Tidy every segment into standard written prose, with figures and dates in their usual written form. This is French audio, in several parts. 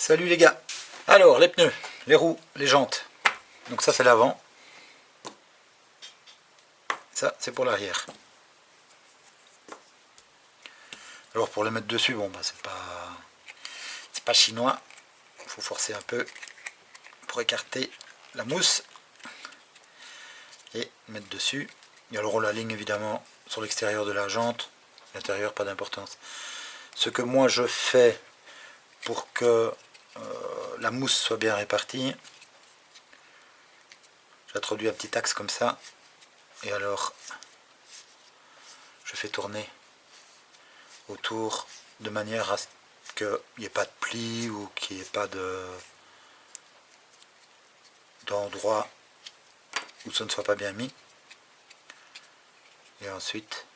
Salut les gars. Alors les pneus, les roues, les jantes. Donc ça c'est l'avant. Ça c'est pour l'arrière. Alors pour les mettre dessus, bon bah c'est pas chinois. Il faut forcer un peu pour écarter la mousse et mettre dessus. Et alors on l'aligne évidemment sur l'extérieur de la jante. L'intérieur pas d'importance. Ce que moi je fais pour que la mousse soit bien répartie, j'introduis un petit axe comme ça et alors je fais tourner autour de manière à ce qu'il n'y ait pas de plis ou qu'il n'y ait pas d'endroit où ça ne soit pas bien mis. Et ensuite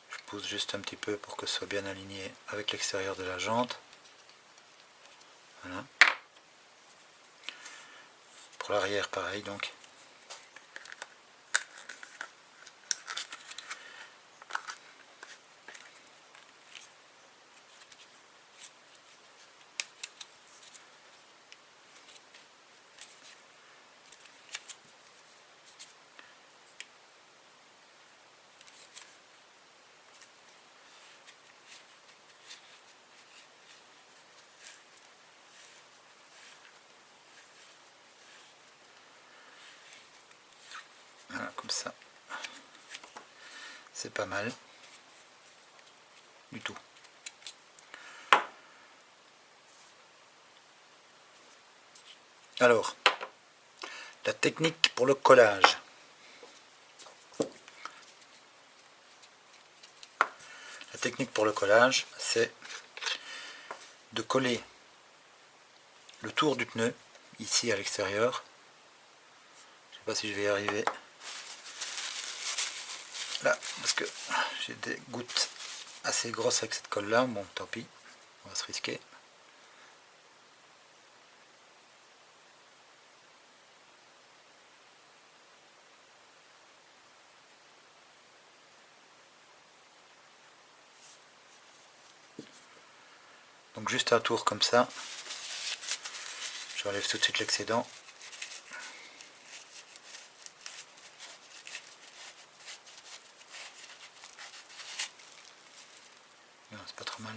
je pousse juste un petit peu pour que ce soit bien aligné avec l'extérieur de la jante. Voilà. Pour l'arrière pareil donc. Voilà, comme ça. C'est pas mal. Du tout. Alors, la technique pour le collage. La technique pour le collage, c'est de coller le tour du pneu, ici à l'extérieur. Je ne sais pas si je vais y arriver. Là, parce que j'ai des gouttes assez grosses avec cette colle là, bon tant pis, on va se risquer. Donc juste un tour comme ça, j'enlève tout de suite l'excédent. C'est pas trop mal.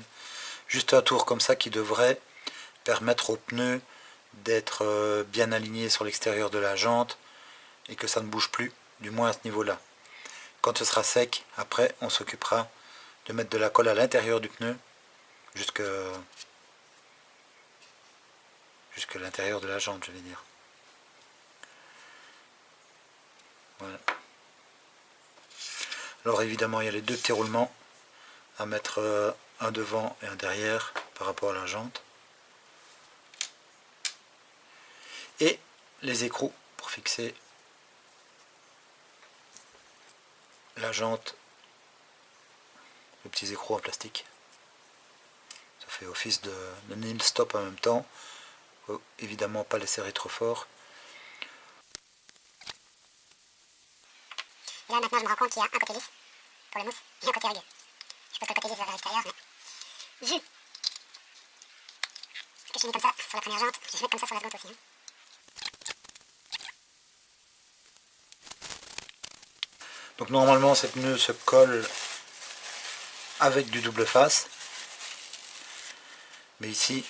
Juste un tour comme ça qui devrait permettre au pneu d'être bien aligné sur l'extérieur de la jante et que ça ne bouge plus, du moins à ce niveau-là. Quand ce sera sec, après on s'occupera de mettre de la colle à l'intérieur du pneu jusqu'à l'intérieur de la jante, je vais dire. Voilà. Alors évidemment il y a les deux petits roulements à mettre, un devant et un derrière par rapport à la jante. Et les écrous pour fixer la jante, les petits écrous en plastique. Ça fait office de nil stop en même temps. Faut évidemment pas les serrer trop fort. Et là maintenant je me rends compte qu'il y a un côté lisse pour le mousse et un côté rugueux. Je suppose que le côté lisse va vers l'extérieur, mais vu que je l'ai mis comme ça sur la première jante, je vais mettre comme ça sur la seconde aussi. Donc normalement ces pneus se collent avec du double face. Mais ici,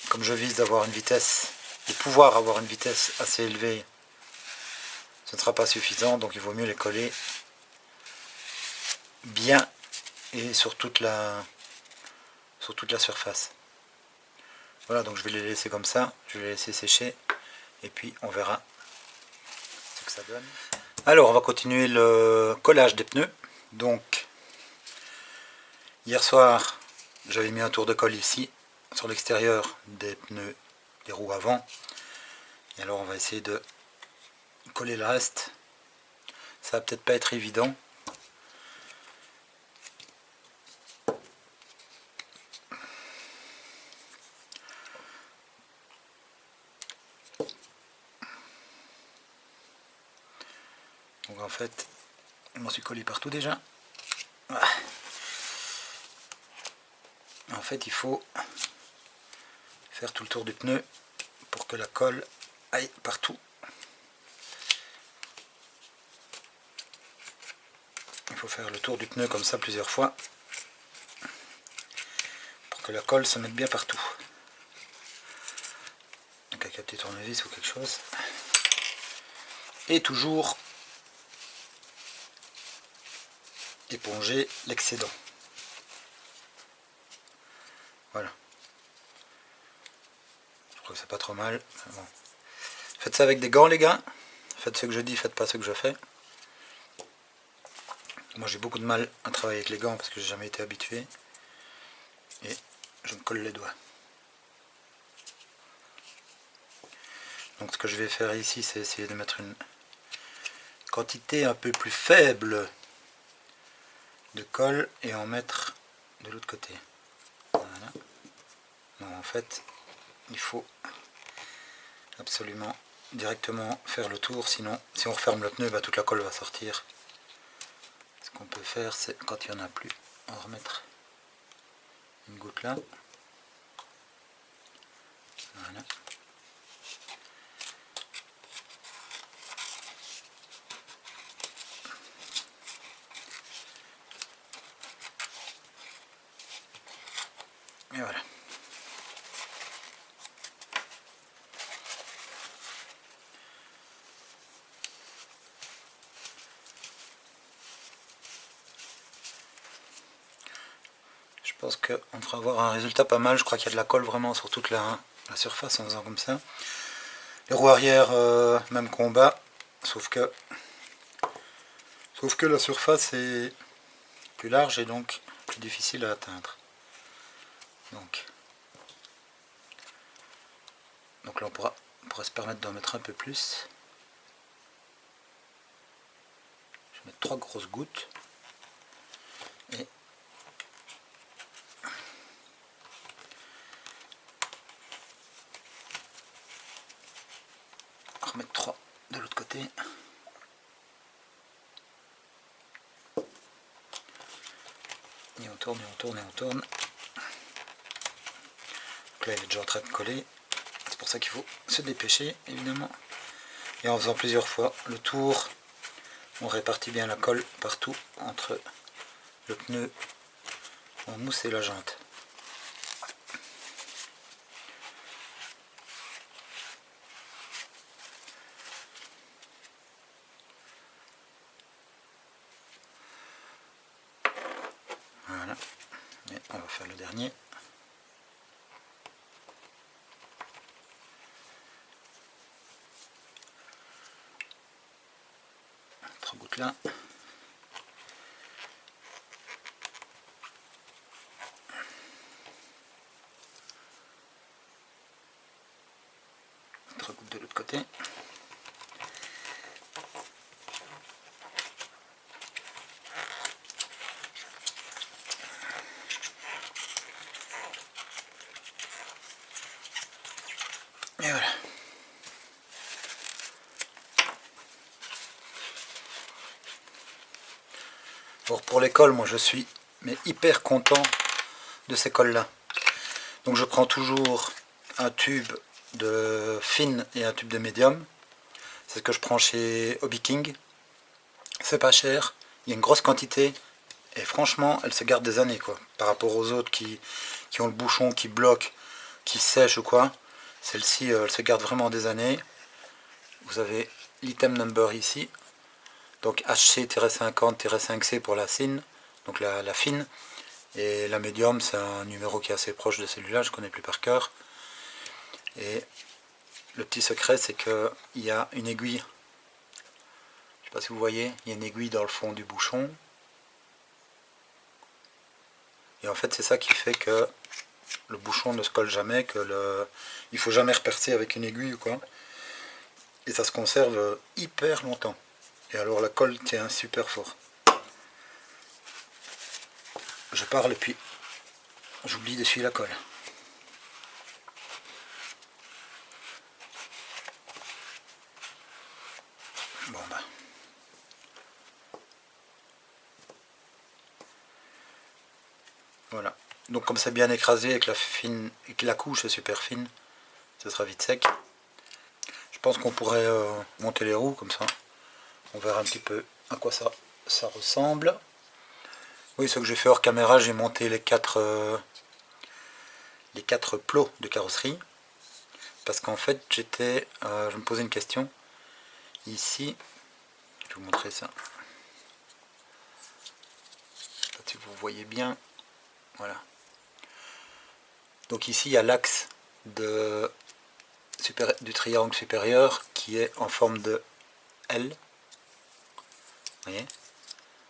comme je vise d'avoir une vitesse, de pouvoir avoir une vitesse assez élevée, ce ne sera pas suffisant, donc il vaut mieux les coller bien et sur toute la surface. Voilà, donc je vais les laisser comme ça, je vais les laisser sécher et puis on verra ce que ça donne. Alors on va continuer le collage des pneus. Donc hier soir j'avais mis un tour de colle ici sur l'extérieur des pneus des roues avant, et alors on va essayer de coller le reste. Ça va peut-être pas être évident. Donc en fait, je m'en suis collé partout déjà. En fait il faut faire tout le tour du pneu pour que la colle aille partout. Il faut faire le tour du pneu comme ça plusieurs fois pour que la colle se mette bien partout. Donc avec un petit tournevis ou quelque chose. Et toujours éponger l'excédent. Voilà. Je trouve que c'est pas trop mal. Bon. Faites ça avec des gants les gars. Faites ce que je dis, faites pas ce que je fais. Moi j'ai beaucoup de mal à travailler avec les gants parce que j'ai jamais été habitué. Et je me colle les doigts. Donc ce que je vais faire ici, c'est essayer de mettre une quantité un peu plus faible de colle et en mettre de l'autre côté. Voilà. Donc en fait, il faut absolument directement faire le tour, sinon si on referme le pneu, bah, toute la colle va sortir. Ce qu'on peut faire, c'est quand il n'y en a plus, en remettre une goutte là. Voilà. Et voilà. Je pense qu'on devrait avoir un résultat pas mal. Je crois qu'il y a de la colle vraiment sur toute la surface en faisant comme ça. Les roues arrière, même combat, sauf que la surface est plus large et donc plus difficile à atteindre. Donc là on pourra se permettre d'en mettre un peu plus. Je vais mettre 3 grosses gouttes et remettre 3 de l'autre côté. Et on tourne et on tourne et on tourne. Donc là il est déjà en train de coller. C'est pour ça qu'il faut se dépêcher évidemment. Et en faisant plusieurs fois le tour, on répartit bien la colle partout entre le pneu en mousse et la jante. Voilà. Et on va faire le dernier. 3 gouttes là. De l'autre côté. Et voilà. Pour les cols, moi je suis hyper content de ces cols là. Donc je prends toujours un tube de fine et un tube de médium. C'est ce que je prends chez Hobby King. C'est pas cher, il y a une grosse quantité et franchement elle se garde des années quoi. Par rapport aux autres qui ont le bouchon qui bloque, qui sèche ou quoi. Celle-ci elle se garde vraiment des années. Vous avez l'item number ici. Donc HC-50-5C pour la fine, donc la fine. Et la médium c'est un numéro qui est assez proche de celui-là, je ne connais plus par cœur. Et le petit secret c'est qu'il y a une aiguille. Je ne sais pas si vous voyez, il y a une aiguille dans le fond du bouchon. Et en fait c'est ça qui fait que le bouchon ne se colle jamais, il ne faut jamais repercer avec une aiguille ou quoi. Et ça se conserve hyper longtemps. Et alors la colle tient super fort. Je parle et puis j'oublie d'essuyer la colle. Bon bah. Voilà. Donc comme c'est bien écrasé et que la couche est super fine, ce sera vite sec. Je pense qu'on pourrait monter les roues comme ça. On verra un petit peu à quoi ça ressemble. Oui, ce que j'ai fait hors caméra, j'ai monté les quatre plots de carrosserie. Parce qu'en fait, je me posais une question. Ici, je vais vous montrer ça. Si vous voyez bien, voilà. Donc ici, il y a l'axe du triangle supérieur qui est en forme de L. Vous voyez,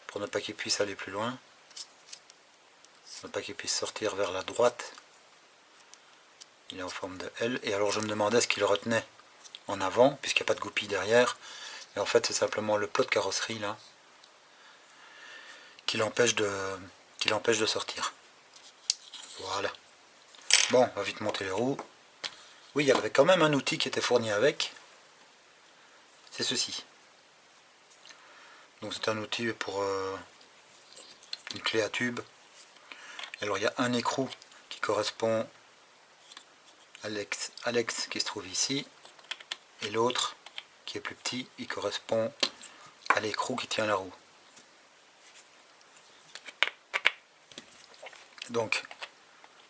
pour ne pas qu'il puisse aller plus loin, pour ne pas qu'il puisse sortir vers la droite. Il est en forme de L. Et alors je me demandais ce qu'il retenait en avant, puisqu'il n'y a pas de goupille derrière. Et en fait, c'est simplement le plot de carrosserie là qui l'empêche de sortir. Voilà. Bon, on va vite monter les roues. Oui, il y avait quand même un outil qui était fourni avec. C'est ceci. Donc c'est un outil pour une clé à tube. Alors il y a un écrou qui correspond à l'ex qui se trouve ici. Et l'autre, qui est plus petit, il correspond à l'écrou qui tient la roue. Donc,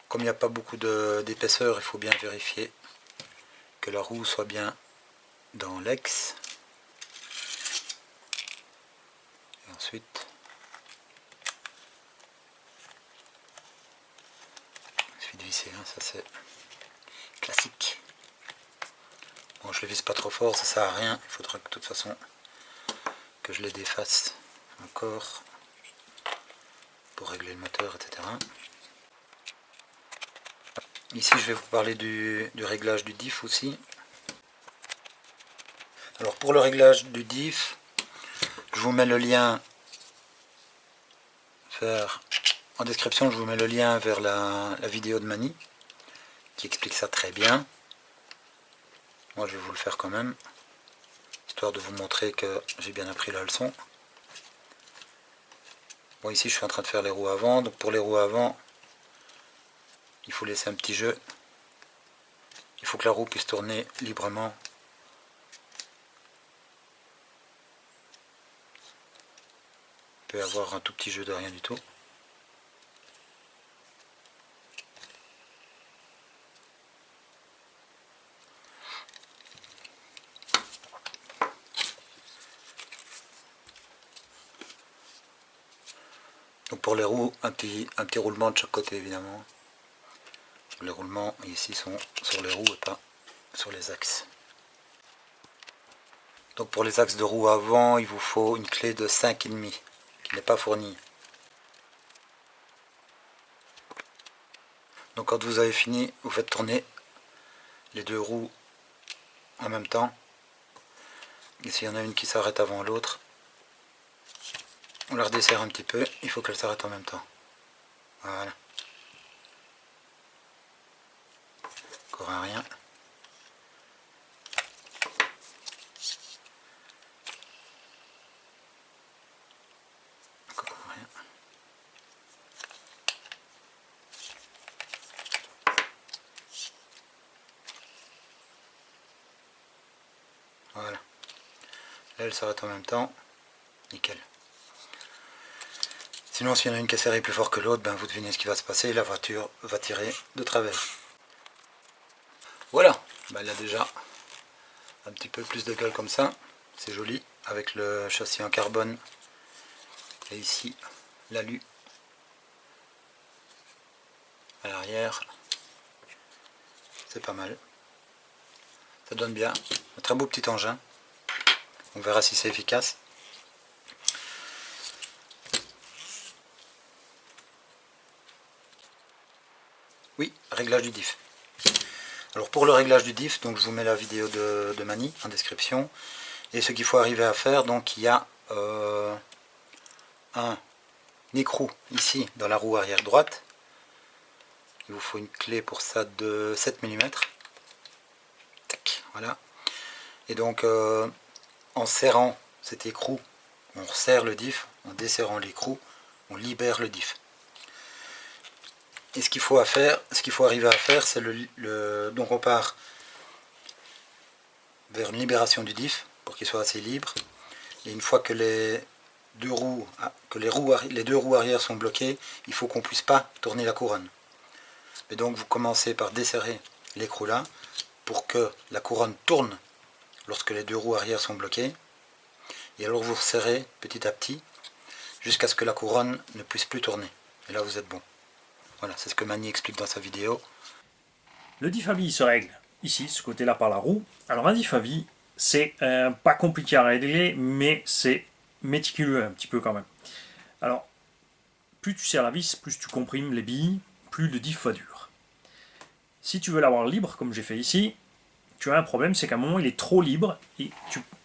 comme il n'y a pas beaucoup d'épaisseur, il faut bien vérifier que la roue soit bien dans l'ex. Et ensuite, il suffit de visser, hein, ça c'est classique. Bon, je le vise pas trop fort, ça sert à rien. Il faudra que de toute façon que je les défasse encore pour régler le moteur, etc. Ici, je vais vous parler du réglage du diff aussi. Alors pour le réglage du diff, je vous mets le lien en description, je vous mets le lien vers la vidéo de Mani qui explique ça très bien. Moi je vais vous le faire quand même, histoire de vous montrer que j'ai bien appris la leçon. Bon, ici je suis en train de faire les roues avant, donc pour les roues avant, il faut laisser un petit jeu. Il faut que la roue puisse tourner librement. Il peut y avoir un tout petit jeu de rien du tout. Donc pour les roues, un petit roulement de chaque côté évidemment. Les roulements ici sont sur les roues et pas sur les axes. Donc pour les axes de roue avant, il vous faut une clé de 5,5 qui n'est pas fournie. Donc quand vous avez fini, vous faites tourner les deux roues en même temps. Et s'il y en a une qui s'arrête avant l'autre, on la redesserre un petit peu, il faut qu'elle s'arrête en même temps. Voilà. Encore un rien. Encore un rien. Voilà. Là elle s'arrête en même temps. Nickel. Sinon s'il y en a une qui est serrée plus fort que l'autre, ben, vous devinez ce qui va se passer, la voiture va tirer de travers. Voilà, ben, elle a déjà un petit peu plus de gueule comme ça, c'est joli, avec le châssis en carbone, et ici l'alu à l'arrière, c'est pas mal, ça donne bien, un très beau petit engin, on verra si c'est efficace. Oui, réglage du diff. Alors pour le réglage du diff, donc je vous mets la vidéo de Mani en description. Et ce qu'il faut arriver à faire, donc il y a un écrou ici dans la roue arrière droite. Il vous faut une clé pour ça de 7 mm. Tac, voilà. Et donc en serrant cet écrou, on resserre le diff. En desserrant l'écrou, on libère le diff. Et ce qu'il faut arriver à faire, c'est donc on part vers une libération du diff pour qu'il soit assez libre. Et une fois que les deux roues arrière sont bloquées, il faut qu'on ne puisse pas tourner la couronne. Et donc vous commencez par desserrer l'écrou là pour que la couronne tourne lorsque les deux roues arrière sont bloquées. Et alors vous resserrez petit à petit jusqu'à ce que la couronne ne puisse plus tourner. Et là vous êtes bon. Voilà, c'est ce que Mani explique dans sa vidéo. Le diff à vie se règle ici, ce côté-là par la roue. Alors un diff à vie, c'est pas compliqué à régler, mais c'est méticuleux un petit peu quand même. Alors, plus tu serres la vis, plus tu comprimes les billes, plus le diff va dur. Si tu veux l'avoir libre, comme j'ai fait ici, tu as un problème, c'est qu'à un moment il est trop libre, et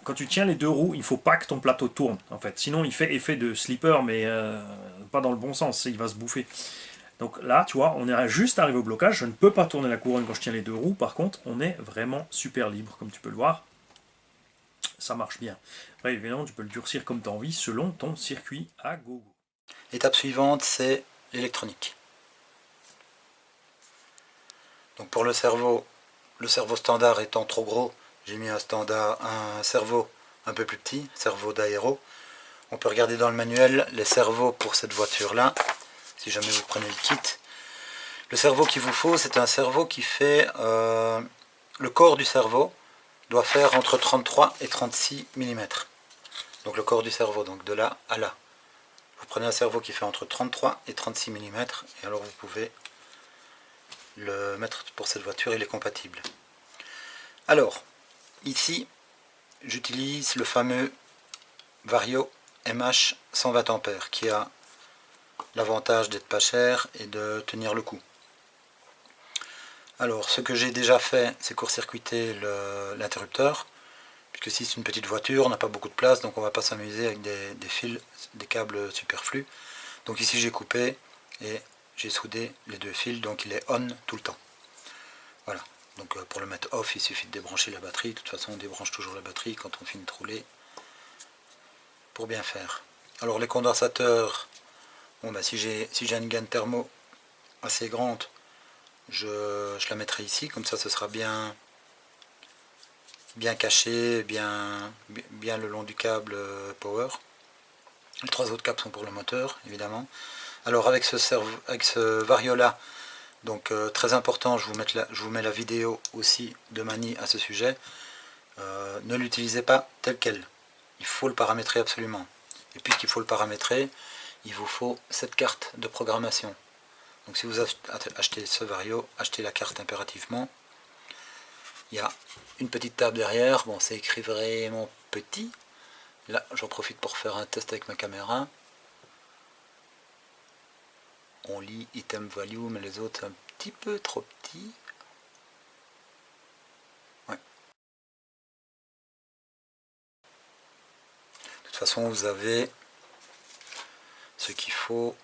quand tu tiens les deux roues, il ne faut pas que ton plateau tourne, en fait. Sinon il fait effet de slipper, mais pas dans le bon sens, il va se bouffer. Donc là, tu vois, on est juste arrivé au blocage. Je ne peux pas tourner la couronne quand je tiens les deux roues. Par contre, on est vraiment super libre, comme tu peux le voir. Ça marche bien. Après, évidemment, tu peux le durcir comme tu as envie, selon ton circuit à gogo. L'étape suivante, c'est l'électronique. Donc pour le cerveau standard étant trop gros, j'ai mis un cerveau un peu plus petit, cerveau d'aéro. On peut regarder dans le manuel les cerveaux pour cette voiture-là, si jamais vous prenez le kit. Le cerveau qu'il vous faut, c'est un cerveau qui fait... le corps du cerveau doit faire entre 33 et 36 mm. Donc le corps du cerveau, donc de là à là. Vous prenez un cerveau qui fait entre 33 et 36 mm, et alors vous pouvez le mettre pour cette voiture, il est compatible. Alors, ici, j'utilise le fameux Vario MH 120 A qui a l'avantage d'être pas cher et de tenir le coup. Alors, ce que j'ai déjà fait, c'est court-circuiter l'interrupteur, puisque si c'est une petite voiture, on n'a pas beaucoup de place, donc on ne va pas s'amuser avec des fils, des câbles superflus. Donc ici j'ai coupé et j'ai soudé les deux fils, donc il est on tout le temps. Voilà, donc pour le mettre off, il suffit de débrancher la batterie. De toute façon, on débranche toujours la batterie quand on finit de rouler, pour bien faire. Alors les condensateurs, bon, bah, si j'ai une gaine thermo assez grande, je la mettrai ici, comme ça ce sera bien caché, bien le long du câble power. Les trois autres câbles sont pour le moteur, évidemment. Alors avec ce Vario là, donc très important, je vous mets la vidéo aussi de Mani à ce sujet. Ne l'utilisez pas tel quel, il faut le paramétrer absolument. Et puisqu'il faut le paramétrer, il vous faut cette carte de programmation. Donc si vous achetez ce Vario, achetez la carte impérativement. Il y a une petite table derrière, bon c'est écrit vraiment petit. Là j'en profite pour faire un test avec ma caméra. On lit item value, mais les autres un petit peu trop petits. Ouais. De toute façon, vous avez ce qu'il faut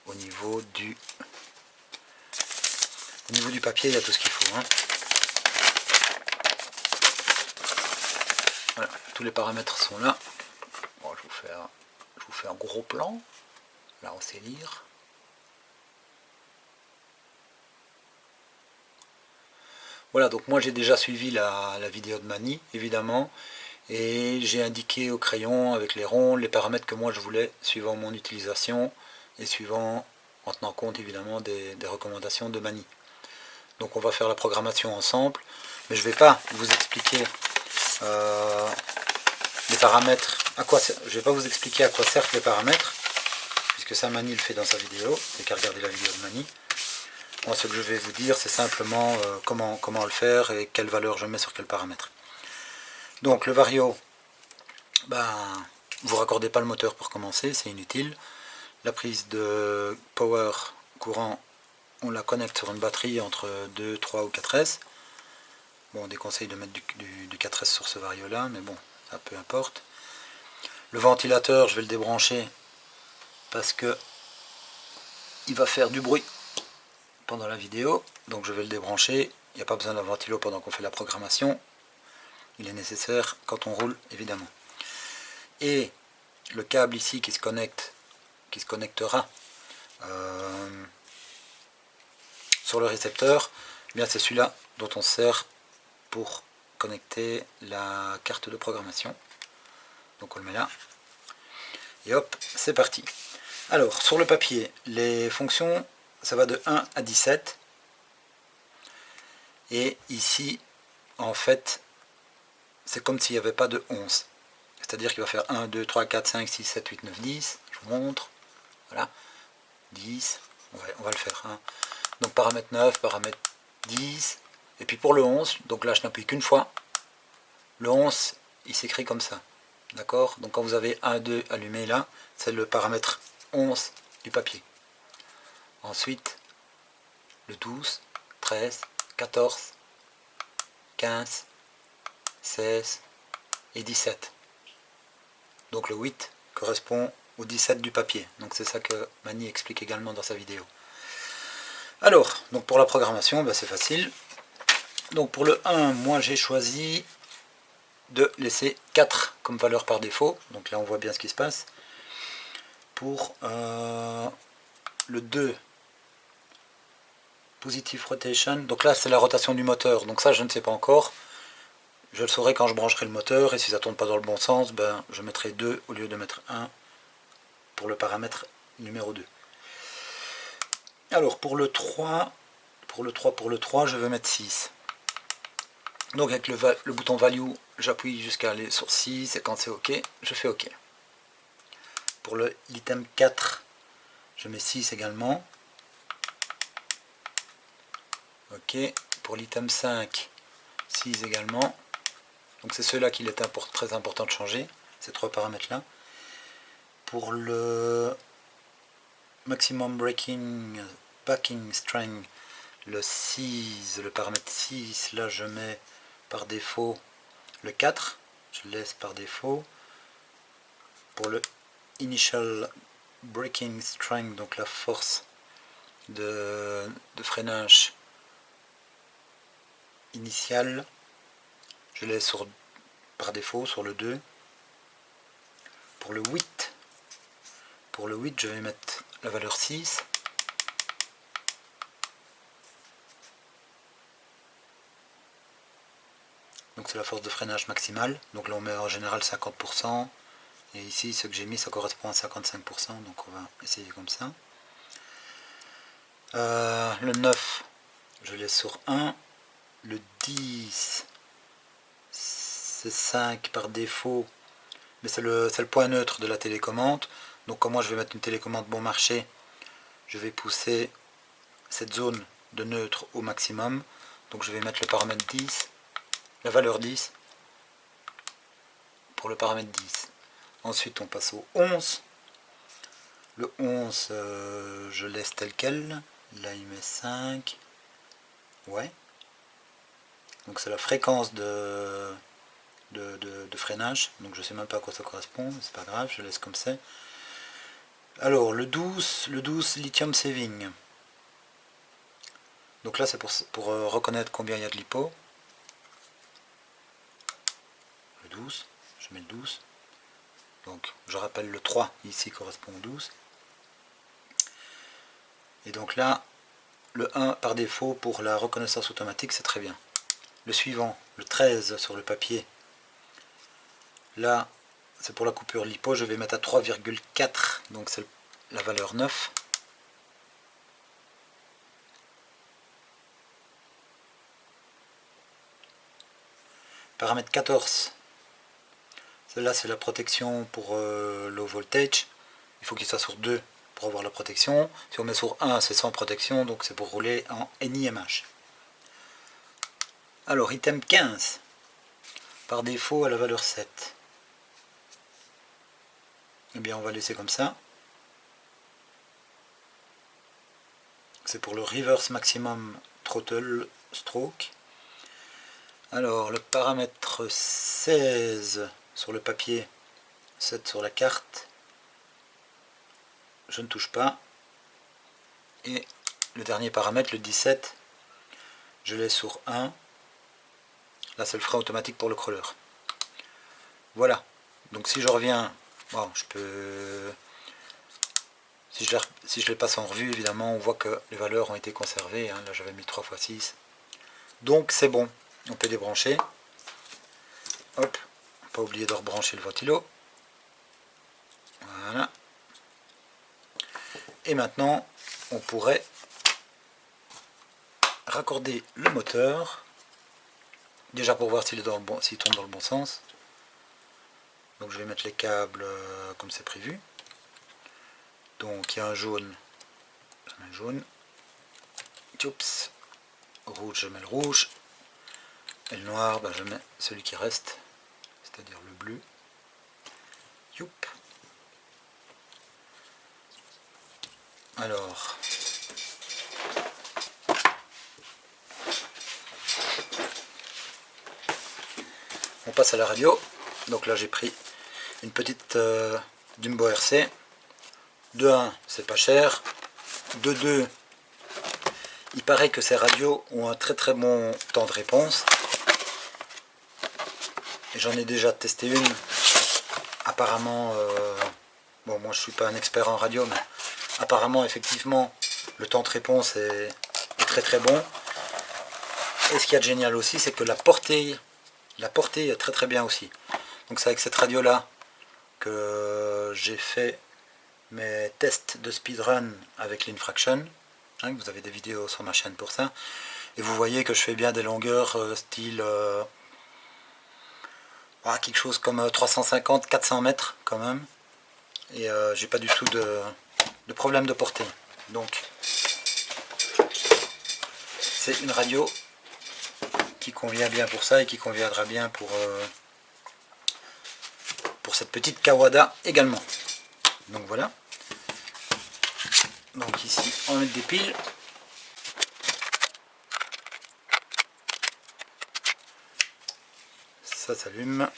au niveau du papier, il y a tout ce qu'il faut. Hein. Voilà, tous les paramètres sont là. Bon, je vous fais un gros plan. Là, on sait lire. Voilà, donc moi j'ai déjà suivi la vidéo de Mani, évidemment, et j'ai indiqué au crayon avec les ronds les paramètres que moi je voulais, suivant mon utilisation et en tenant compte évidemment des recommandations de Mani. Donc on va faire la programmation ensemble, mais je ne vais pas vous expliquer les paramètres, je vais pas vous expliquer à quoi servent les paramètres, puisque ça Mani le fait dans sa vidéo, c'est qu'à regarder la vidéo de Mani. Moi, ce que je vais vous dire, c'est simplement comment le faire et quelle valeur je mets sur quel paramètre. Donc, le Vario, vous raccordez pas le moteur pour commencer, c'est inutile. La prise de power courant, on la connecte sur une batterie entre 2, 3 ou 4S. Bon, on déconseille de mettre du 4S sur ce Vario-là, mais bon, ça peu importe. Le ventilateur, je vais le débrancher parce que il va faire du bruit pendant la vidéo, donc je vais le débrancher. Il n'y a pas besoin d'un ventilo pendant qu'on fait la programmation, il est nécessaire quand on roule évidemment. Et le câble ici qui se connectera sur le récepteur, eh bien c'est celui-là dont on sert pour connecter la carte de programmation. Donc on le met là. Et hop, c'est parti. Alors, sur le papier, les fonctions, ça va de 1 à 17. Et ici, en fait, c'est comme s'il n'y avait pas de 11. C'est-à-dire qu'il va faire 1, 2, 3, 4, 5, 6, 7, 8, 9, 10. Je vous montre. Voilà. 10. On va le faire. Hein. Donc paramètre 9, paramètre 10. Et puis pour le 11, donc là je n'appuie qu'une fois. Le 11, il s'écrit comme ça. D'accord? Donc quand vous avez 1, 2 allumé là, c'est le paramètre 11 du papier. Ensuite, le 12, 13, 14, 15, 16 et 17. Donc le 8 correspond au 17 du papier. Donc c'est ça que Mani explique également dans sa vidéo. Alors, donc pour la programmation, ben c'est facile. Donc pour le 1, moi j'ai choisi de laisser 4 comme valeur par défaut. Donc là on voit bien ce qui se passe. Pour le 2, Positive Rotation. Donc là c'est la rotation du moteur. Donc ça je ne sais pas encore. Je le saurai quand je brancherai le moteur. Et si ça ne tourne pas dans le bon sens, ben, je mettrai 2 au lieu de mettre 1 pour le paramètre numéro 2. Alors pour le 3, je vais mettre 6. Donc avec le bouton Value, j'appuie jusqu'à aller sur 6 et quand c'est OK, je fais OK. Pour l'item 4, je mets 6 également. OK. Pour l'item 5, 6 également. Donc c'est ceux-là qu'il est très important de changer, ces trois paramètres-là. Pour le maximum backing string, le 6, le paramètre 6, là je mets par défaut le 4, je laisse par défaut. Pour le initial braking string, donc la force de freinage initiale, je laisse par défaut sur le 2. Pour le 8, je vais mettre la valeur 6. Donc c'est la force de freinage maximale. Donc là on met en général 50%. Et ici ce que j'ai mis ça correspond à 55%. Donc on va essayer comme ça. Le 9, je laisse sur 1. Le 10, c'est 5 par défaut. Mais c'est le point neutre de la télécommande. Donc comme moi je vais mettre une télécommande bon marché, je vais pousser cette zone de neutre au maximum. Donc je vais mettre le paramètre 10, la valeur 10 pour le paramètre 10. Ensuite on passe au 11. Le 11, je laisse tel quel. Là il met 5. Ouais. Donc c'est la fréquence de freinage. Donc je sais même pas à quoi ça correspond. C'est pas grave, je laisse comme c'est. Alors le 12 lithium saving. Donc là c'est pour reconnaître combien il y a de lipo. Le 12, je mets le 12. Donc je rappelle le 3 ici correspond au 12. Et donc là, le 1 par défaut pour la reconnaissance automatique, c'est très bien. Le suivant, le 13 sur le papier. Là, c'est pour la coupure lipo, je vais mettre à 3,4, donc c'est la valeur 9. Paramètre 14. Celle-là, c'est la protection pour low voltage. Il faut qu'il soit sur 2 pour avoir la protection. Si on met sur 1, c'est sans protection, donc c'est pour rouler en NIMH. Alors, item 15. Par défaut, à la valeur 7. Eh bien, on va laisser comme ça. C'est pour le reverse maximum throttle stroke. Alors, le paramètre 16 sur le papier, 7 sur la carte. Je ne touche pas. Et le dernier paramètre, le 17, je laisse sur 1. Là, c'est le frein automatique pour le crawler. Voilà. Donc si je reviens, bon, je peux... Si je les passe en revue, évidemment, on voit que les valeurs ont été conservées. Hein. Là, j'avais mis 3x6. Donc, c'est bon. On peut débrancher. Hop. Pas oublier de rebrancher le ventilo. Voilà. Et maintenant, on pourrait raccorder le moteur. Déjà pour voir s'il tourne dans le bon sens. Donc, je vais mettre les câbles comme c'est prévu. Donc il y a un jaune, je mets le jaune, oups, rouge, je mets le rouge, et le noir, ben, je mets celui qui reste, c'est-à-dire le bleu, youp. Alors, on passe à la radio. Donc là j'ai pris une petite Dumbo RC. De 1, c'est pas cher. De 2, il paraît que ces radios ont un très très bon temps de réponse. Et j'en ai déjà testé une. Apparemment, bon moi je suis pas un expert en radio, mais apparemment effectivement le temps de réponse est très très bon. Et ce qu'il y a de génial aussi, c'est que la portée est très très bien aussi. Donc c'est avec cette radio là que j'ai fait mes tests de speedrun avec l'Infraction. Hein, vous avez des vidéos sur ma chaîne pour ça. Et vous voyez que je fais bien des longueurs style quelque chose comme 350-400 mètres quand même. Et j'ai pas du tout de problème de portée. Donc c'est une radio qui convient bien pour ça et qui conviendra bien pour cette petite Kawada également. Donc voilà. Donc ici on met des piles. Ça s'allume.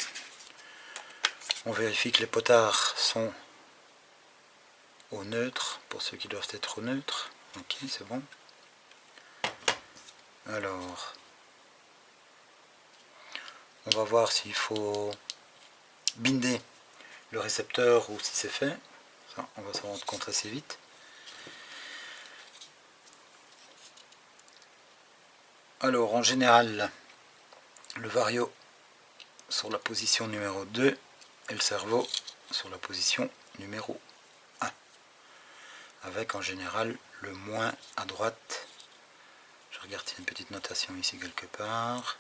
On vérifie que les potards sont au neutre, pour ceux qui doivent être au neutre. Ok, c'est bon. Alors, on va voir s'il faut binder le récepteur ou si c'est fait. Ça, on va s'en rendre compte assez vite. Alors, en général, le vario sur la position numéro 2 et le cerveau sur la position numéro 1. Avec en général le moins à droite. Je regarde s'il y a une petite notation ici quelque part.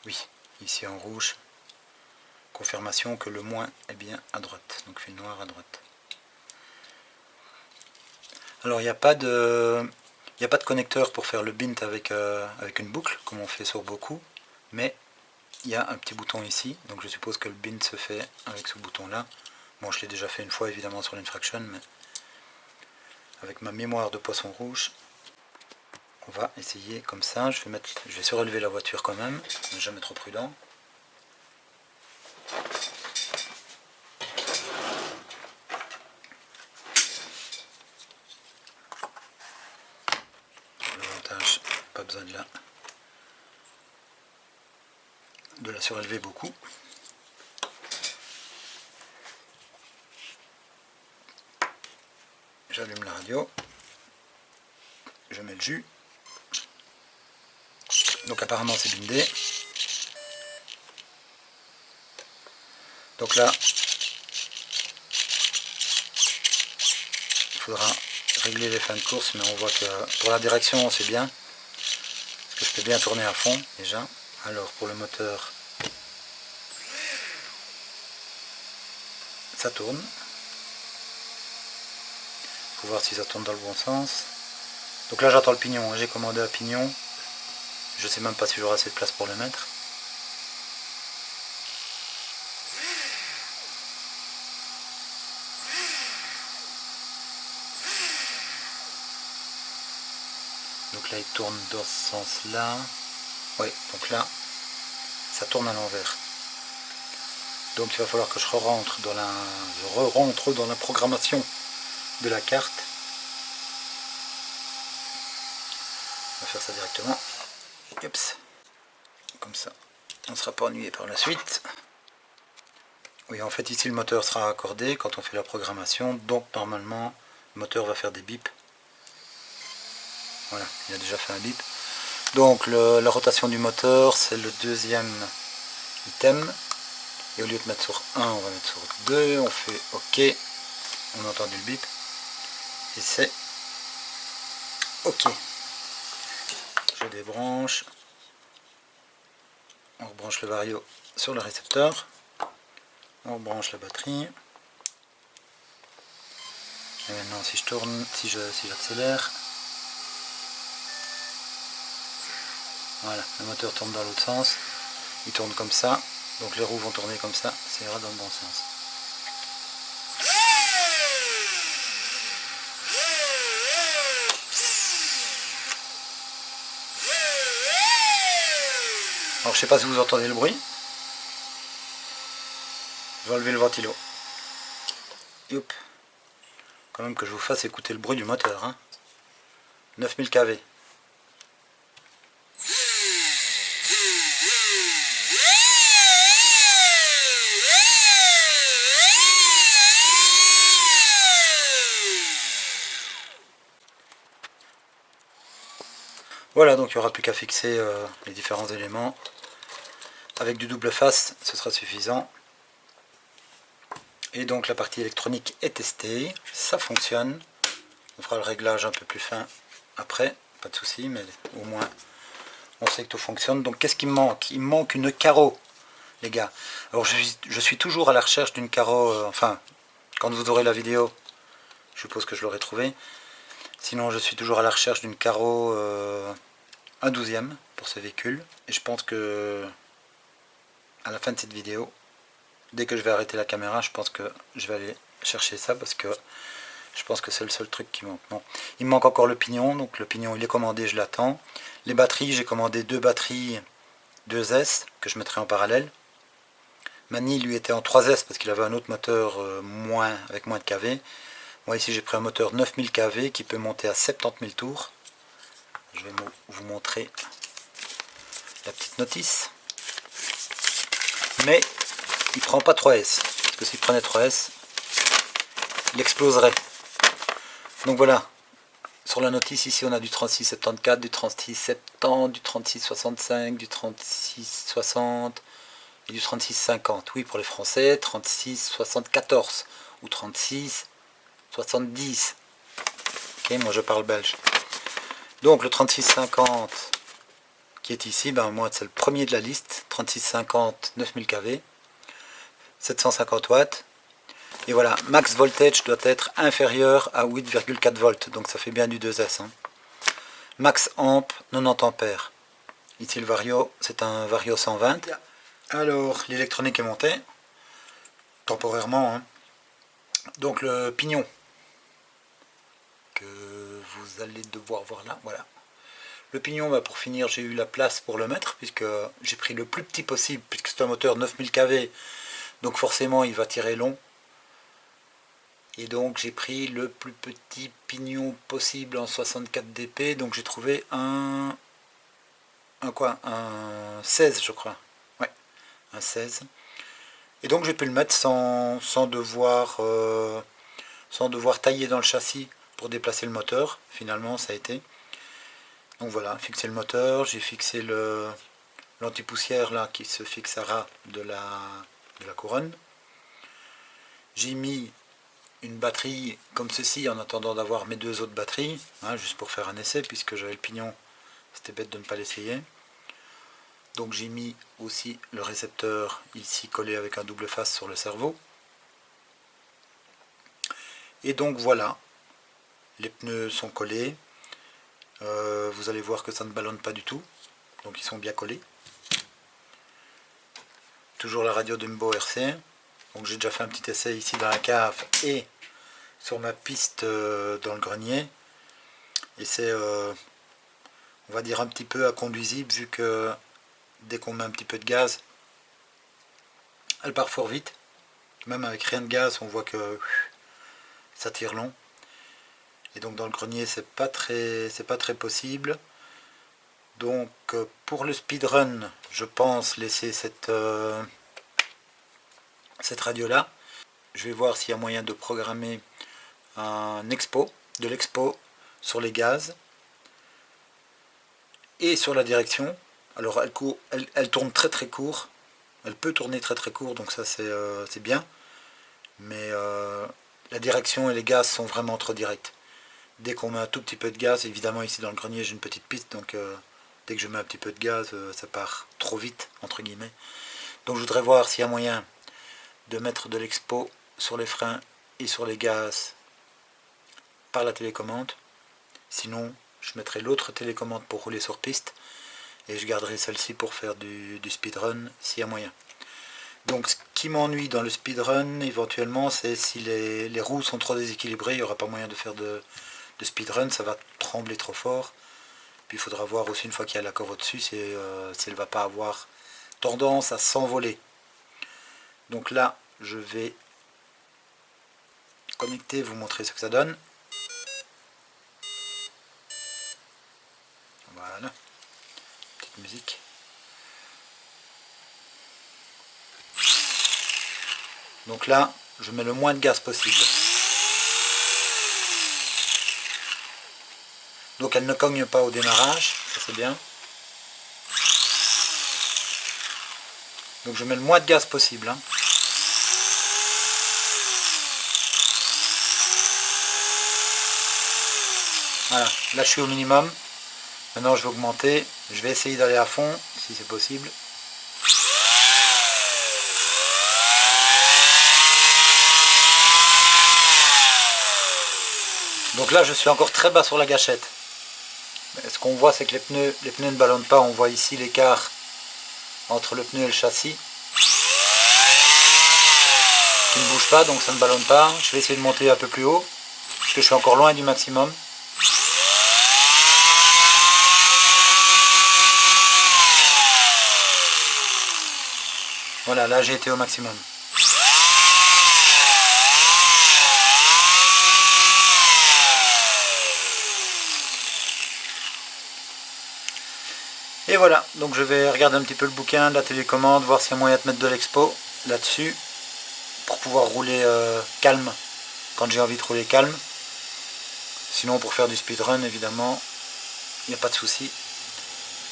Oui, ici en rouge. Confirmation que le moins est bien à droite. Donc fil noir à droite. Alors il n'y a pas de connecteur pour faire le bint avec une boucle, comme on fait sur beaucoup, mais il y a un petit bouton ici, donc je suppose que le bint se fait avec ce bouton là. Bon, je l'ai déjà fait une fois évidemment sur l'Infraction, mais avec ma mémoire de poisson rouge, on va essayer comme ça. Je vais surélever la voiture quand même, ne jamais trop prudent. L'avantage, pas besoin de la surélever beaucoup. J'allume la radio, je mets le jus. Donc apparemment c'est bindé. Donc là, il faudra régler les fins de course, mais on voit que pour la direction c'est bien. Parce que je peux bien tourner à fond déjà. Alors pour le moteur, ça tourne. Il faut voir si ça tourne dans le bon sens. Donc là j'attends le pignon, j'ai commandé un pignon. Je sais même pas si j'aurai assez de place pour le mettre. Donc là il tourne dans ce sens là. Oui, donc là ça tourne à l'envers. Donc il va falloir que je rentre dans la programmation de la carte. On va faire ça directement. Oups. Comme ça, on ne sera pas ennuyé par la suite. Oui, en fait ici le moteur sera accordé quand on fait la programmation, donc normalement le moteur va faire des bips. Voilà, il a déjà fait un bip. Donc la rotation du moteur, c'est le deuxième item. Et au lieu de mettre sur 1, on va mettre sur 2. On fait OK. On a entendu le bip. Et c'est OK. Je débranche. On rebranche le vario sur le récepteur. On rebranche la batterie. Et maintenant si je tourne, si j'accélère, voilà, le moteur tourne dans l'autre sens. Il tourne comme ça. Donc les roues vont tourner comme ça. Ça ira dans le bon sens. Alors je sais pas si vous entendez le bruit. Je vais enlever le ventilo. Youp. Quand même que je vous fasse écouter le bruit du moteur. Hein. 9000 kV. Voilà, donc il n'y aura plus qu'à fixer les différents éléments. Avec du double face, ce sera suffisant. Et donc la partie électronique est testée, ça fonctionne. On fera le réglage un peu plus fin après, pas de souci, mais au moins on sait que tout fonctionne. Donc qu'est-ce qui me manque? Il me manque une carreau, les gars. Alors je suis toujours à la recherche d'une carreau, enfin, quand vous aurez la vidéo, je suppose que je l'aurai trouvé. Sinon je suis toujours à la recherche d'une carreau, un 12e pour ce véhicule. Et je pense que à la fin de cette vidéo, dès que je vais arrêter la caméra, je pense que je vais aller chercher ça parce que je pense que c'est le seul truc qui manque. Non. Il me manque encore le pignon, donc le pignon il est commandé, je l'attends. Les batteries, j'ai commandé 2 batteries 2S que je mettrai en parallèle. Mani lui était en 3S parce qu'il avait un autre moteur avec moins de kV. Moi ici j'ai pris un moteur 9000 kV qui peut monter à 70 000 tours. Je vais vous montrer la petite notice. Mais il prend pas 3S, parce que s'il prenait 3S, il exploserait. Donc voilà, sur la notice ici on a du 3674, du 3670, du 3665, du 3660 et du 3650. Oui, pour les Français, 3674 ou 3670. Ok, moi je parle belge. Donc le 3650 qui est ici, ben moi c'est le premier de la liste. 3650, 9000 kV. 750 watts. Et voilà, max voltage doit être inférieur à 8,4 volts, donc ça fait bien du 2S. Hein. Max amp, 90 ampères. Ici le vario, c'est un vario 120. Alors, l'électronique est montée, temporairement. Hein. Donc le pignon, que vous allez devoir voir là, voilà. Le pignon, bah, pour finir, j'ai eu la place pour le mettre, puisque j'ai pris le plus petit possible, puisque c'est un moteur 9000 kV, donc forcément il va tirer long. Et donc j'ai pris le plus petit pignon possible en 64 dp, donc j'ai trouvé un 16 je crois. Ouais, un 16. Et donc j'ai pu le mettre sans devoir tailler dans le châssis pour déplacer le moteur. Finalement ça a été. Donc voilà, fixer le moteur, j'ai fixé l'anti-poussière là qui se fixera de la couronne. J'ai mis une batterie comme ceci en attendant d'avoir mes 2 autres batteries, hein, juste pour faire un essai puisque j'avais le pignon, c'était bête de ne pas l'essayer. Donc j'ai mis aussi le récepteur ici collé avec un double face sur le cerveau. Et donc voilà, les pneus sont collés, vous allez voir que ça ne ballonne pas du tout, donc ils sont bien collés. Toujours la radio Dumbo RC, donc j'ai déjà fait un petit essai ici dans la cave et sur ma piste dans le grenier, et c'est on va dire un petit peu inconduisible vu que dès qu'on met un petit peu de gaz elle part fort vite, même avec rien de gaz on voit que ça tire long, et donc dans le grenier c'est pas très possible. Donc pour le speedrun je pense laisser cette cette radio là. Je vais voir s'il y a moyen de programmer de l'expo sur les gaz et sur la direction. Alors elle tourne très court, elle peut tourner très court, donc ça c'est bien, mais la direction et les gaz sont vraiment trop directs. Dès qu'on met un tout petit peu de gaz, évidemment ici dans le grenier j'ai une petite piste, donc dès que je mets un petit peu de gaz, ça part trop vite, entre guillemets. Donc je voudrais voir s'il y a moyen de mettre de l'expo sur les freins et sur les gaz par la télécommande. Sinon, je mettrai l'autre télécommande pour rouler sur piste et je garderai celle-ci pour faire du speedrun s'il y a moyen. Donc ce qui m'ennuie dans le speedrun éventuellement, c'est si les roues sont trop déséquilibrées, il n'y aura pas moyen de faire de speedrun, ça va trembler trop fort. Puis il faudra voir aussi une fois qu'il y a l'accord au-dessus si elle ne va pas avoir tendance à s'envoler. Donc là, je vais connecter, vous montrer ce que ça donne. Voilà, petite musique. Donc là, je mets le moins de gaz possible. Donc elle ne cogne pas au démarrage, ça c'est bien. Donc je mets le moins de gaz possible. Hein. Voilà, là je suis au minimum. Maintenant je vais augmenter. Je vais essayer d'aller à fond, si c'est possible. Donc là je suis encore très bas sur la gâchette. Mais ce qu'on voit c'est que les pneus ne ballonnent pas. On voit ici l'écart entre le pneu et le châssis qui ne bouge pas, donc ça ne ballonne pas. Je vais essayer de monter un peu plus haut parce que je suis encore loin du maximum. Voilà, là j'ai été au maximum. Et voilà, donc je vais regarder un petit peu le bouquin de la télécommande, voir s'il y a moyen de mettre de l'expo là-dessus, pour pouvoir rouler calme, quand j'ai envie de rouler calme. Sinon pour faire du speedrun, évidemment, il n'y a pas de souci.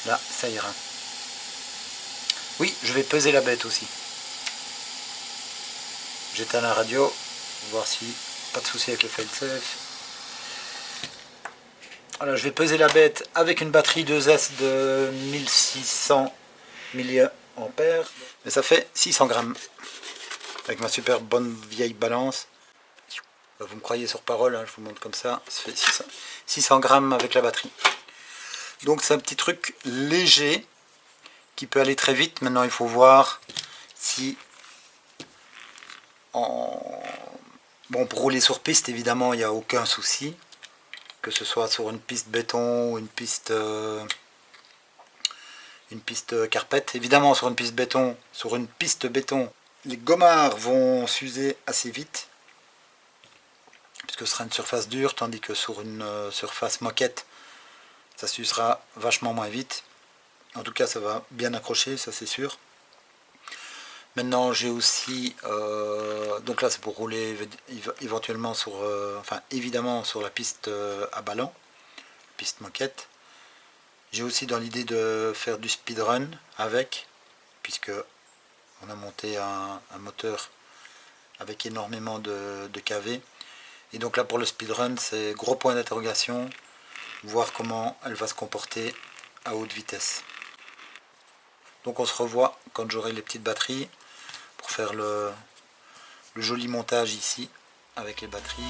Là, ça ira. Oui, je vais peser la bête aussi. J'éteins la radio, voir si pas de souci avec le fail-safe. Voilà, je vais peser la bête avec une batterie 2S de 1600 mAh. Et ça fait 600 grammes. Avec ma super bonne vieille balance. Vous me croyez sur parole, hein, je vous montre comme ça. Ça fait 600 grammes avec la batterie. Donc c'est un petit truc léger qui peut aller très vite. Maintenant il faut voir si... Bon, pour rouler sur piste, évidemment, il n'y a aucun souci. Que ce soit sur une piste béton ou une piste carpette. Évidemment, sur une piste béton, les gommards vont s'user assez vite, puisque ce sera une surface dure, tandis que sur une surface moquette, ça s'usera vachement moins vite. En tout cas, ça va bien accrocher, ça c'est sûr. Maintenant, j'ai aussi, donc là c'est pour rouler éventuellement sur, enfin évidemment sur la piste à ballon, piste moquette. J'ai aussi dans l'idée de faire du speedrun avec, puisque on a monté un moteur avec énormément de kV. Et donc là pour le speedrun, c'est gros point d'interrogation, voir comment elle va se comporter à haute vitesse. Donc on se revoit quand j'aurai les petites batteries pour faire le joli montage ici avec les batteries.